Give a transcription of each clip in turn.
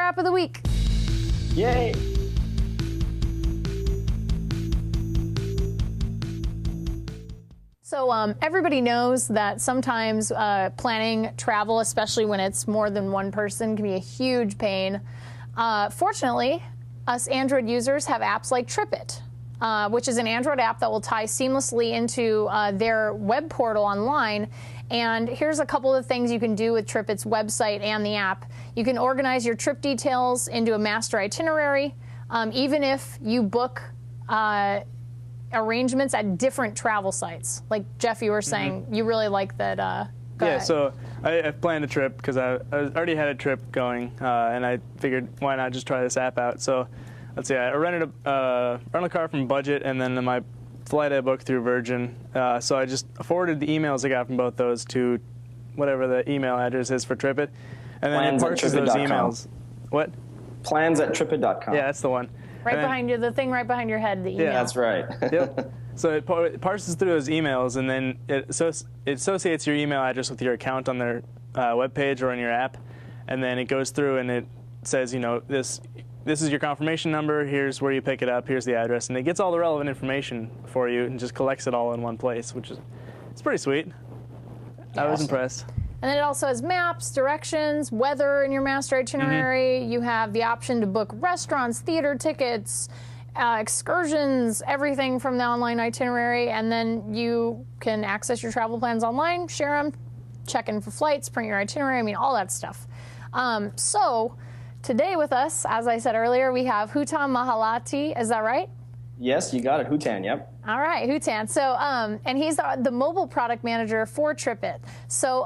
app of the week. Yay! So everybody knows that sometimes planning travel, especially when it's more than one person, can be a huge pain. Fortunately, us Android users have apps like Tripit, which is an Android app that will tie seamlessly into their web portal online. And here's a couple of things you can do with Tripit's website and the app. You can organize your trip details into a master itinerary, even if you book arrangements at different travel sites. Like Jeff, you were saying, you really like that. Go ahead. So I planned a trip because I already had a trip going, and I figured why not just try this app out. So let's see, I rented a rental car from Budget, and then my flight I booked through Virgin. So I just forwarded the emails I got from both those to whatever the email address is for Tripit, and then it parses those emails. What? Plans at Tripit.com. Yeah, that's the one. Right behind you, the thing right behind your head, the email. Yeah, that's right. Yep. So it parses through those emails, and then it associates your email address with your account on their webpage or in your app, and then it goes through and it says, you know, this is your confirmation number, here's where you pick it up, here's the address, and it gets all the relevant information for you and just collects it all in one place, which is it's pretty sweet. I was impressed. And then it also has maps, directions, weather in your master itinerary. You have the option to book restaurants, theater tickets, excursions, everything from the online itinerary. And then you can access your travel plans online, share them, check in for flights, print your itinerary, I mean, all that stuff. So today with us, as I said earlier, we have Hootan Mahallati. Is that right? Yes, you got it. Hootan, yep. All right, Hootan. So, and he's the mobile product manager for Tripit. So,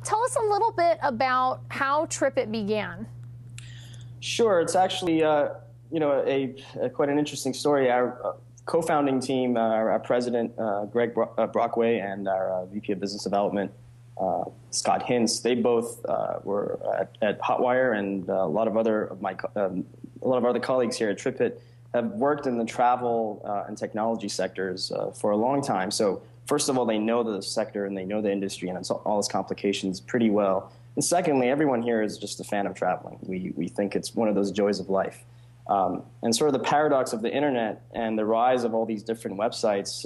tell us a little bit about how Tripit began. Sure. It's actually, you know, quite an interesting story. Our co-founding team, our president, Greg Brockway, and our VP of Business Development, Scott Hintz, they both were at Hotwire, and a lot of other colleagues here at Tripit have worked in the travel and technology sectors for a long time. So first of all, they know the sector and they know the industry and it's all its complications pretty well. And secondly, everyone here is just a fan of traveling. We think it's one of those joys of life. And sort of the paradox of the internet and the rise of all these different websites,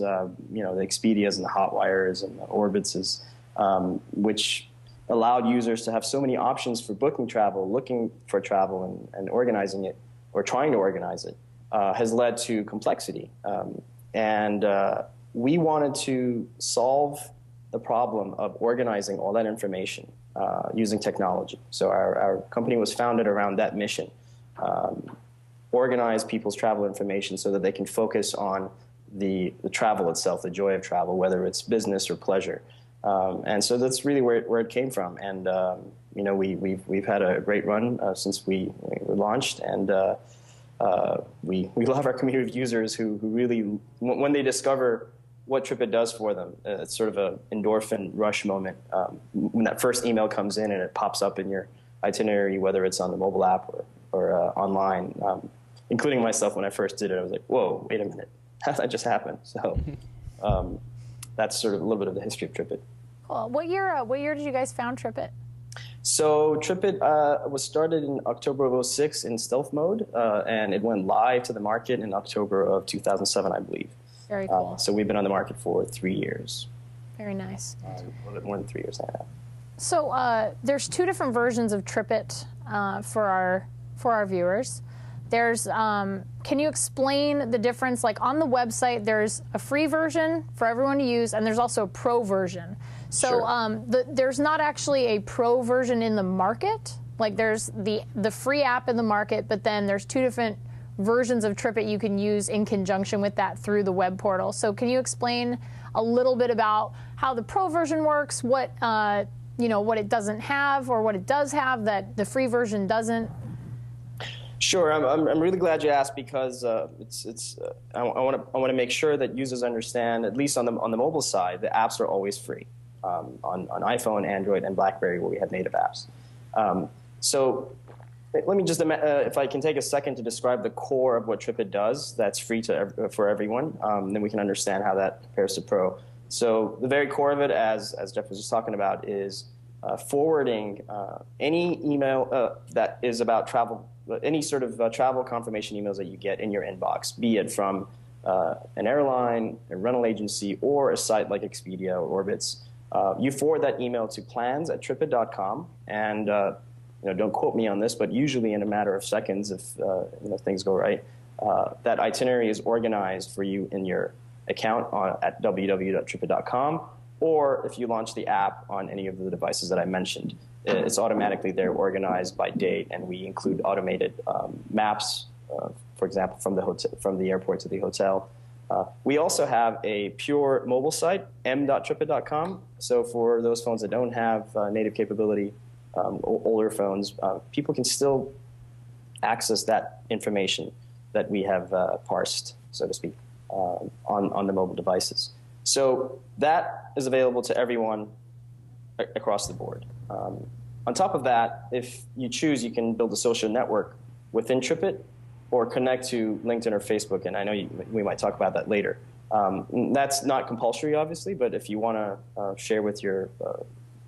you know, the Expedias and the Hotwires and the Orbitses, which allowed users to have so many options for booking travel, looking for travel and organizing it or trying to organize it. Has led to complexity. We wanted to solve the problem of organizing all that information using technology. So our company was founded around that mission, organize people's travel information so that they can focus on the travel itself, the joy of travel, whether it's business or pleasure. And so that's really where it came from. And you know, we've had a great run since we launched, and we love our community of users who really, when they discover what Tripit does for them, it's sort of an endorphin rush moment. When that first email comes in and it pops up in your itinerary, whether it's on the mobile app or online, including myself when I first did it, I was like, whoa, wait a minute, how did that just happen? So that's sort of a little bit of the history of Tripit. Cool. What year did you guys found Tripit? So Tripit was started in October of 2006 in stealth mode, and it went live to the market in October of 2007, I believe. Very cool. So we've been on the market for 3 years. Very nice. A little bit more than 3 years now. So there's two different versions of Tripit for our viewers. There's can you explain the difference? Like on the website, there's a free version for everyone to use, and there's also a pro version. So sure. There's not actually a pro version in the market. Like there's the free app in the market, but then there's two different versions of Tripit you can use in conjunction with that through the web portal. So can you explain a little bit about how the pro version works, what you know, what it doesn't have or what it does have that the free version doesn't? Sure, I'm really glad you asked, because I want to make sure that users understand, at least on the mobile side, the apps are always free on iPhone, Android, and BlackBerry, where we have native apps. So let me just, if I can take a second to describe the core of what Tripit does that's free for everyone, then we can understand how that compares to Pro. So the very core of it, as Jeff was just talking about, is forwarding any email that is about travel, any sort of travel confirmation emails that you get in your inbox, be it from an airline, a rental agency, or a site like Expedia or Orbitz. You forward that email to plans@tripit.com, and don't quote me on this, but usually in a matter of seconds, if things go right, that itinerary is organized for you in your account at www.tripit.com, or if you launch the app on any of the devices that I mentioned, it's automatically there, organized by date, and we include automated maps, for example, from the airport to the hotel. We also have a pure mobile site, m.tripit.com. So for those phones that don't have native capability, older phones, people can still access that information that we have parsed, so to speak, on the mobile devices. So that is available to everyone across the board. On top of that, if you choose, you can build a social network within Tripit or connect to LinkedIn or Facebook, and I know we might talk about that later. That's not compulsory, obviously, but if you want to share with your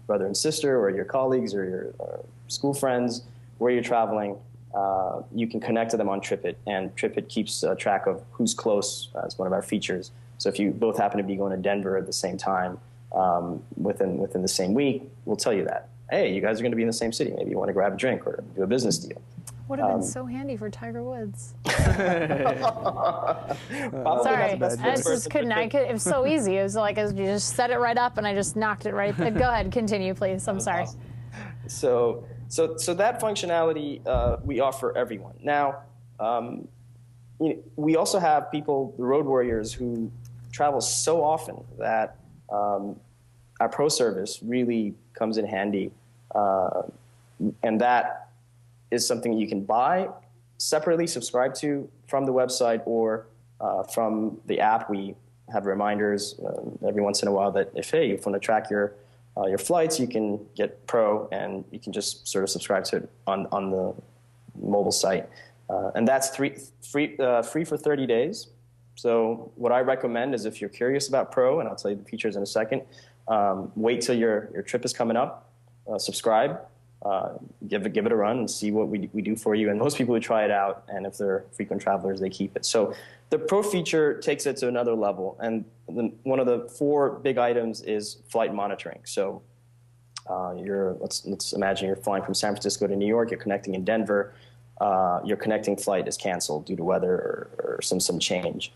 brother and sister or your colleagues or your school friends where you're traveling, you can connect to them on Tripit, and Tripit keeps track of who's close. It's one of our features. So if you both happen to be going to Denver at the same time within the same week, we'll tell you that. Hey, you guys are going to be in the same city. Maybe you want to grab a drink or do a business deal. Would have been so handy for Tiger Woods. Sorry, I just couldn't. It was so easy. It was like you just set it right up, and I just knocked it right. Go ahead, continue, please. I'm sorry. Awesome. So that functionality we offer everyone. Now, we also have people, the road warriors, who travel so often that our pro service really comes in handy, and that is something you can buy separately, subscribe to from the website or from the app. We have reminders every once in a while that if you want to track your flights, you can get Pro, and you can just sort of subscribe to it on the mobile site, and that's free for 30 days. So what I recommend is if you're curious about Pro, and I'll tell you the features in a second, wait till your trip is coming up, subscribe. Give it a run and see what we do for you. And most people who try it out, and if they're frequent travelers, they keep it. So the Pro feature takes it to another level. And one of the 4 big items is flight monitoring. So let's imagine you're flying from San Francisco to New York. You're connecting in Denver. Your connecting flight is canceled due to weather or some change.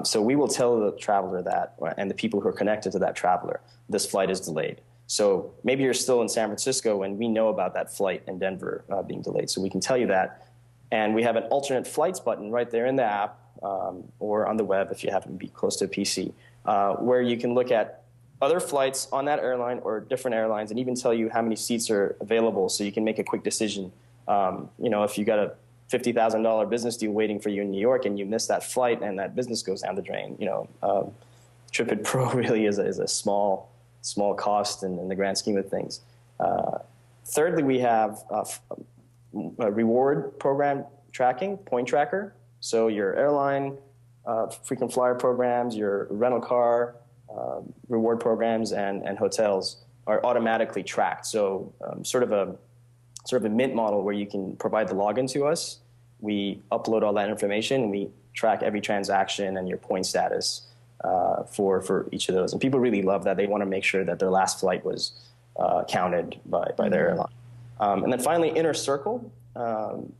So we will tell the traveler that, and the people who are connected to that traveler, this flight is delayed. So maybe you're still in San Francisco, and we know about that flight in Denver being delayed, so we can tell you that. And we have an alternate flights button right there in the app or on the web if you happen to be close to a PC, where you can look at other flights on that airline or different airlines and even tell you how many seats are available, so you can make a quick decision. If you got a $50,000 business deal waiting for you in New York and you miss that flight and that business goes down the drain, Tripit Pro really is a small cost in the grand scheme of things. Thirdly, we have a reward program tracking, point tracker. So your airline, frequent flyer programs, your rental car, reward programs, and hotels are automatically tracked. So sort of a mint model where you can provide the login to us. We upload all that information, and we track every transaction and your point status for each of those. And people really love that. They want to make sure that their last flight was counted by their airline. And then finally, Inner Circle.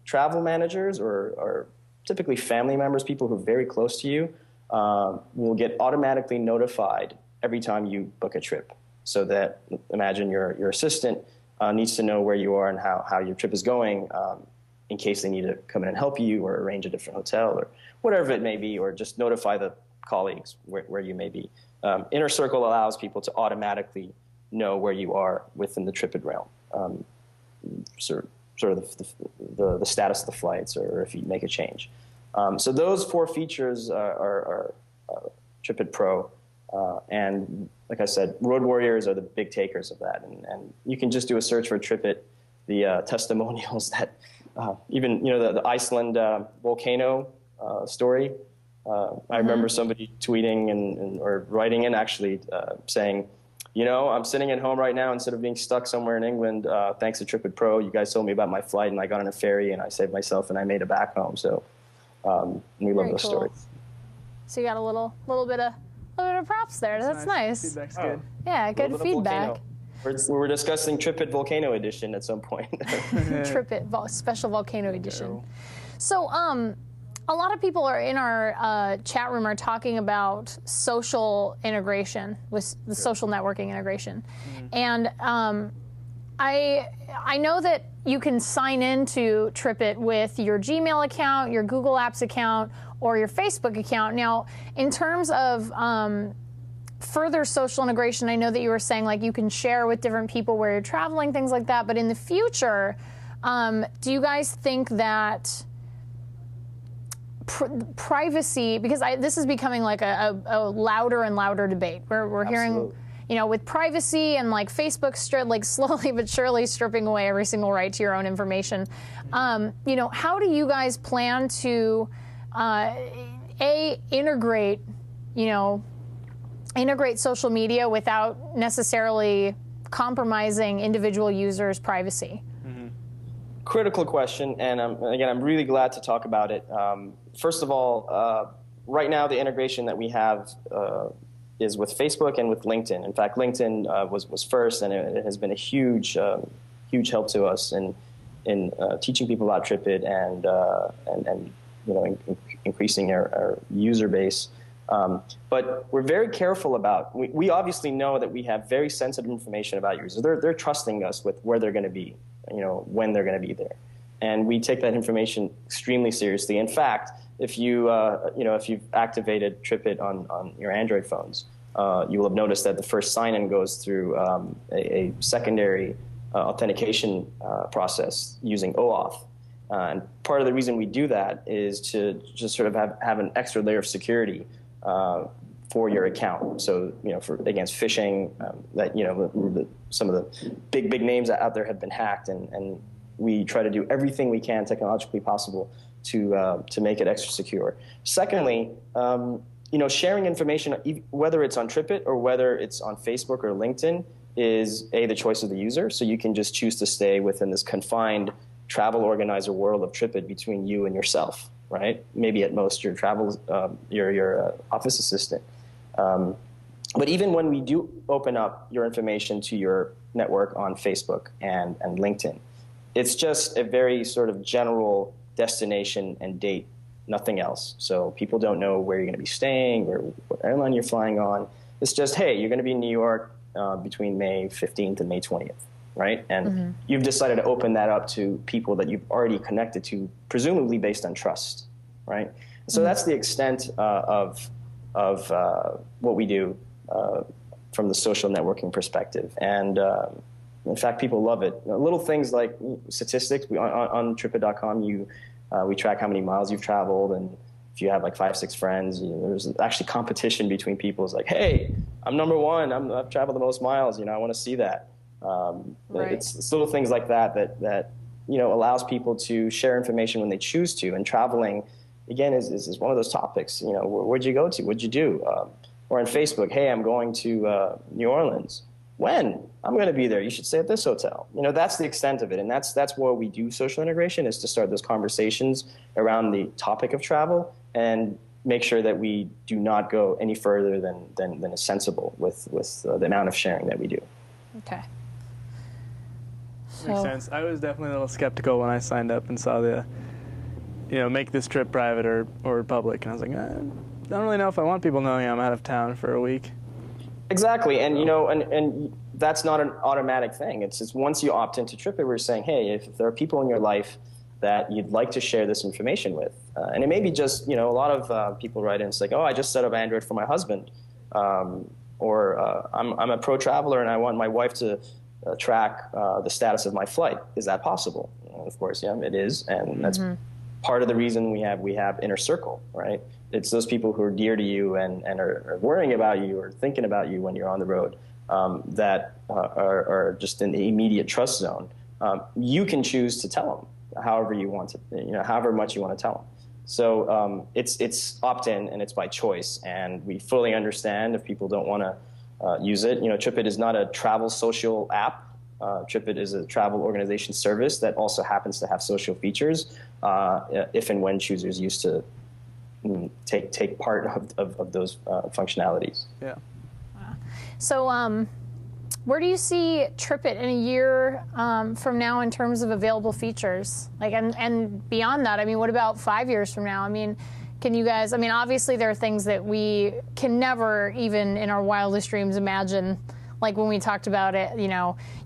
Travel managers or typically family members, people who are very close to you, will get automatically notified every time you book a trip. So that, imagine your assistant needs to know where you are and how your trip is going, in case they need to come in and help you or arrange a different hotel or whatever it may be, or just notify the colleagues where you may be. Inner Circle allows people to automatically know where you are within the Tripit realm, sort of the status of the flights, or if you make a change. So those 4 features are Tripit Pro, and like I said, road warriors are the big takers of that. And you can just do a search for Tripit, the testimonials that even the Iceland volcano story. I remember somebody tweeting or writing in actually saying, I'm sitting at home right now instead of being stuck somewhere in England. Thanks to Tripit Pro, you guys told me about my flight, and I got on a ferry, and I saved myself, and I made it back home. So we love those stories. So you got a little bit of props there. That's nice. Feedback's good. Yeah, good feedback. We're discussing Tripit Volcano Edition at some point. Tripit Special Volcano Edition. So a lot of people are in our chat room are talking about social integration with the social networking integration, and I know that you can sign into Tripit with your Gmail account, your Google Apps account, or your Facebook account. Now, in terms of further social integration, I know that you were saying like you can share with different people where you're traveling, things like that. But in the future, do you guys think that privacy, because this is becoming like a louder and louder debate. We're hearing, with privacy and like Facebook slowly but surely stripping away every single right to your own information. How do you guys plan to integrate social media without necessarily compromising individual users' privacy? Critical question, and again, I'm really glad to talk about it. First of all, right now the integration that we have is with Facebook and with LinkedIn. In fact, LinkedIn was first, and it has been a huge help to us in teaching people about Tripit and increasing our user base. But we're very careful about. We obviously know that we have very sensitive information about users. They're trusting us with where they're going to be, when they're going to be there, and we take that information extremely seriously. In fact, if you've activated Tripit on your Android phones, you will have noticed that the first sign-in goes through a secondary authentication process using OAuth. And part of the reason we do that is to just sort of have an extra layer of security for your account. So, against phishing, some of the big names out there have been hacked, and we try to do everything we can technologically possible to make it extra secure. Secondly, sharing information, whether it's on Tripit or whether it's on Facebook or LinkedIn, is the choice of the user. So you can just choose to stay within this confined travel organizer world of Tripit between you and yourself, right? Maybe at most your your office assistant. But even when we do open up your information to your network on Facebook and LinkedIn, it's just a very sort of general destination and date, nothing else. So people don't know where you're going to be staying or what airline you're flying on. It's just, hey, you're going to be in New York between May 15th and May 20th, right? And you've decided to open that up to people that you've already connected to, presumably based on trust, right? So that's the extent of what we do from the social networking perspective. And in fact, people love it. Little things like statistics. On Tripit.com, we track how many miles you've traveled, and if you have like 5, 6 friends, there's actually competition between people. It's like, hey, I'm number one. I've traveled the most miles. I want to see that. Right. It's little things like that allows people to share information when they choose to. And traveling, again, is one of those topics. Where'd you go to? What'd you do? Or on Facebook, hey, I'm going to New Orleans. When? I'm going to be there. You should stay at this hotel. That's the extent of it. And that's where we do social integration, is to start those conversations around the topic of travel and make sure that we do not go any further than is sensible with the amount of sharing that we do. Okay. Makes sense. I was definitely a little skeptical when I signed up and saw the, make this trip private or public. And I was like, I don't really know if I want people knowing I'm out of town for a week. Exactly, and and that's not an automatic thing. It's just once you opt into Tripit, we're saying, hey, if there are people in your life that you'd like to share this information with, and it may be just a lot of people write in, it's like, oh, I just set up Android for my husband, or I'm a pro traveler and I want my wife to track the status of my flight. Is that possible? Of course, yeah, it is, and that's part of the reason we have Inner Circle, right? It's those people who are dear to you and are worrying about you or thinking about you when you're on the road that are just in the immediate trust zone. You can choose to tell them however you want to, however much you want to tell them. So it's opt-in and it's by choice, and we fully understand if people don't want to use it. Tripit is not a travel social app. Tripit is a travel organization service that also happens to have social features if and when choosers used to take part of those functionalities. Yeah. So where do you see Tripit in a year from now in terms of available features? Like, and beyond that, I mean, what about 5 years from now? I mean, can you guys, I mean, obviously there are things that we can never even in our wildest dreams imagine. Like when we talked about it,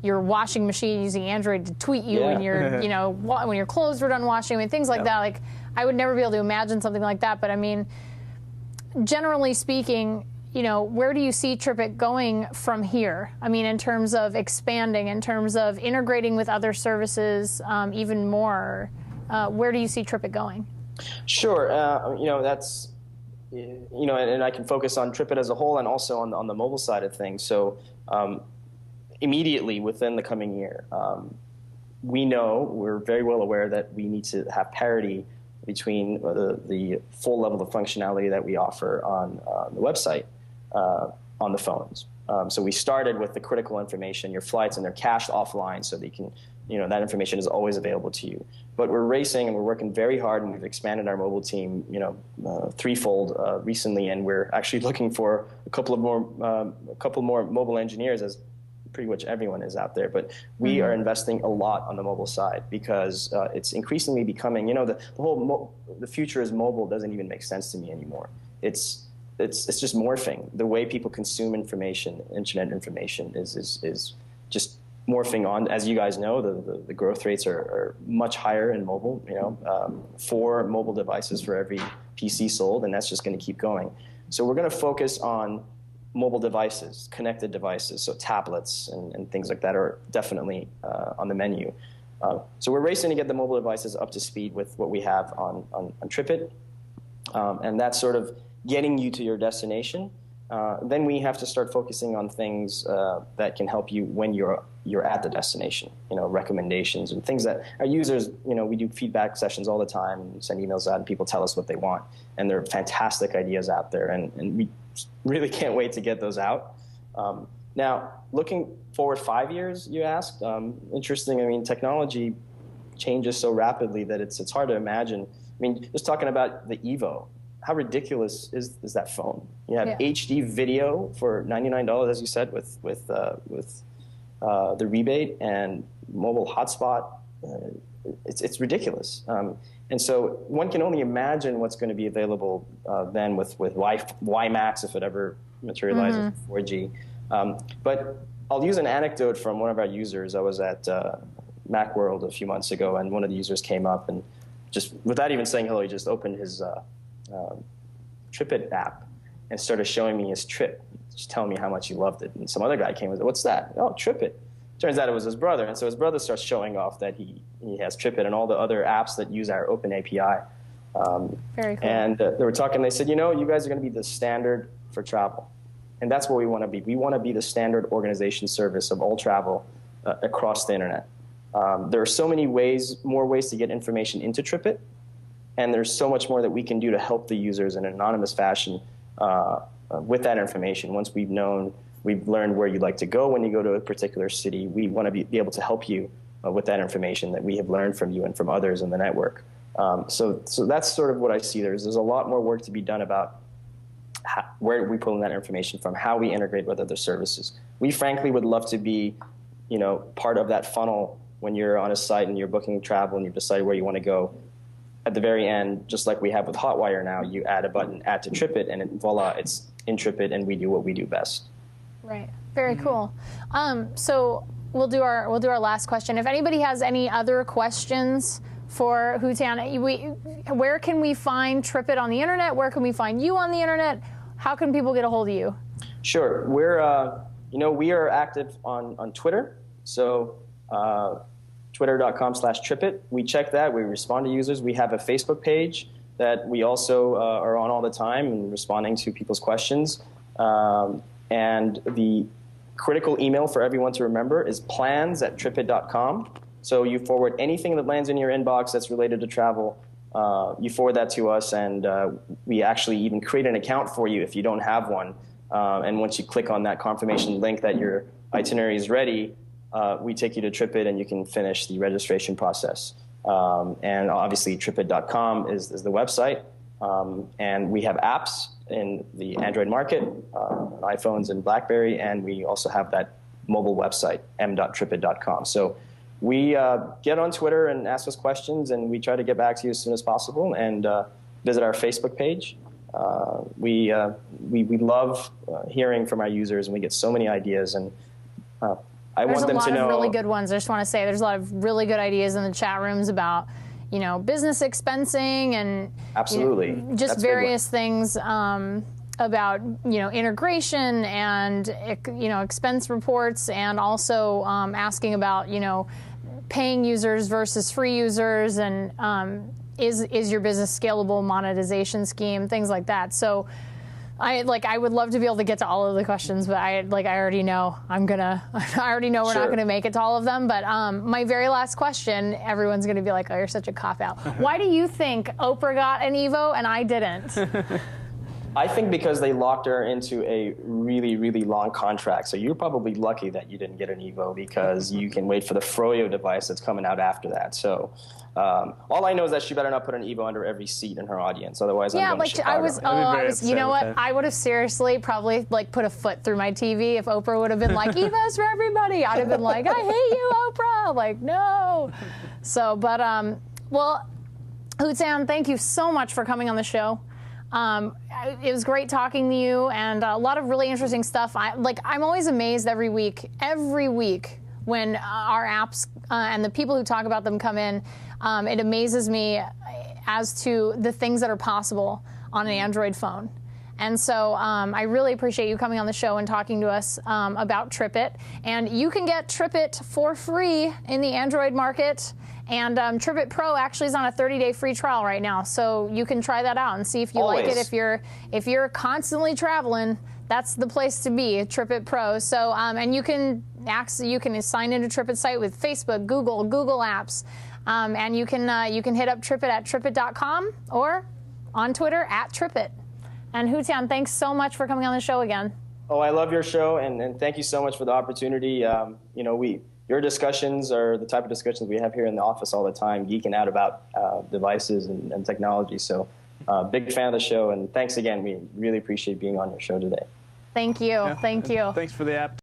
your washing machine using Android to tweet you when you're, when your clothes were done washing, I mean, things like that. Like, I would never be able to imagine something like that. But I mean, generally speaking, where do you see Tripit going from here? I mean, in terms of expanding, in terms of integrating with other services even more, where do you see Tripit going? Sure. That's, and I can focus on Tripit as a whole and also on the mobile side of things. So immediately within the coming year, we're very well aware that we need to have parity between the full level of functionality that we offer on the website on the phones. So we started with the critical information, your flights, and they're cached offline so they can, that information is always available to you. But we're racing and we're working very hard, and we've expanded our mobile team, threefold recently, and we're actually looking for a couple more mobile engineers, as pretty much everyone is out there. But we are investing a lot on the mobile side because it's increasingly becoming, the future is mobile doesn't even make sense to me anymore. It's just morphing. The way people consume information, internet information, is just morphing on. As you guys know, the growth rates are much higher in mobile. 4 mobile devices for every PC sold, and that's just going to keep going. So we're going to focus on mobile devices, connected devices, so tablets and things like that are definitely on the menu. So we're racing to get the mobile devices up to speed with what we have on Tripit, and that's sort of getting you to your destination. Then we have to start focusing on things that can help you when you're at the destination, recommendations and things that our users, we do feedback sessions all the time and send emails out and people tell us what they want. And there are fantastic ideas out there, and we really can't wait to get those out. Now, looking forward 5 years, you asked, interesting. I mean, technology changes so rapidly that it's hard to imagine. I mean, just talking about the Evo, how ridiculous is that phone? You have HD video for $99, as you said, with the rebate and mobile hotspot. It's ridiculous. And so one can only imagine what's going to be available then with WiMAX, if it ever materializes with 4G. But I'll use an anecdote from one of our users. I was at Macworld a few months ago, and one of the users came up and just, without even saying hello, he just opened his Tripit app and started showing me his trip, just telling me how much he loved it. And some other guy came and said, "What's that?" "Oh, Tripit." Turns out it was his brother. And so his brother starts showing off that he has Tripit and all the other apps that use our open API. Very cool. And they were talking, they said, you guys are going to be the standard for travel. And that's what we want to be. We want to be the standard organization service of all travel across the internet. There are so many more ways to get information into Tripit. And there's so much more that we can do to help the users in an anonymous fashion with that information. Once we've learned where you'd like to go when you go to a particular city, we want to be able to help you with that information that we have learned from you and from others in the network. So that's sort of what I see. There's a lot more work to be done about where we pull in that information from, how we integrate with other services. We frankly would love to be, part of that funnel when you're on a site and you're booking travel and you decide where you want to go. At the very end, just like we have with Hotwire now, you add a button, add to Tripit, and voila, it's in Tripit, and we do what we do best. Right. Very cool. So we'll do our last question. If anybody has any other questions for Hootan, where can we find Tripit on the internet? Where can we find you on the internet? How can people get a hold of you? Sure. We're we are active on Twitter. So twitter.com/Tripit. We check that. We respond to users. We have a Facebook page that we also are on all the time and responding to people's questions. And the critical email for everyone to remember is plans@tripit.com. So you forward anything that lands in your inbox that's related to travel, you forward that to us, and we actually even create an account for you if you don't have one And once you click on that confirmation link that your itinerary is ready, we take you to Tripit and you can finish the registration process. And obviously Tripit.com is the website. And we have apps in the Android market, iPhones and BlackBerry, and we also have that mobile website, m.tripit.com. So we get on Twitter and ask us questions, and we try to get back to you as soon as possible, and visit our Facebook page. We love hearing from our users, and we get so many ideas, and I want them to know. There's a lot of really good ones. I just want to say there's a lot of really good ideas in the chat rooms about, business expensing and absolutely just various things about integration and expense reports, and also asking about paying users versus free users, and is your business scalable monetization scheme, things like that. So I would love to be able to get to all of the questions, but I already know I already know we're not gonna make it to all of them. But my very last question, everyone's gonna be like, oh, you're such a cop-out. Why do you think Oprah got an Evo and I didn't? I think because they locked her into a really, really long contract. So you're probably lucky that you didn't get an Evo, because you can wait for the Froyo device that's coming out after that. So all I know is that she better not put an Evo under every seat in her audience. Otherwise, I'm going to Chicago. I was, you know what? I would have seriously probably put a foot through my TV if Oprah would have been like, Evos for everybody. I'd have been like, I hate you, Oprah. Like, no. So, but, well, Hootan, thank you so much for coming on the show. It was great talking to you, and a lot of really interesting stuff. I'm always amazed every week when our apps and the people who talk about them come in. It amazes me as to the things that are possible on an Android phone. And so I really appreciate you coming on the show and talking to us about Tripit. And you can get Tripit for free in the Android market. And Tripit Pro actually is on a 30-day free trial right now, so you can try that out and see if you like it. If you're constantly traveling, that's the place to be, Tripit Pro. So and you can sign into Tripit site with Facebook, Google Apps, and you can hit up Tripit at tripit.com or on Twitter at Tripit. And Hootan, thanks so much for coming on the show again. Oh, I love your show, and thank you so much for the opportunity. Your discussions are the type of discussions we have here in the office all the time, geeking out about devices and technology. So big fan of the show, and thanks again. We really appreciate being on your show today. Thank you. Yeah. Thank you. Thanks for the app.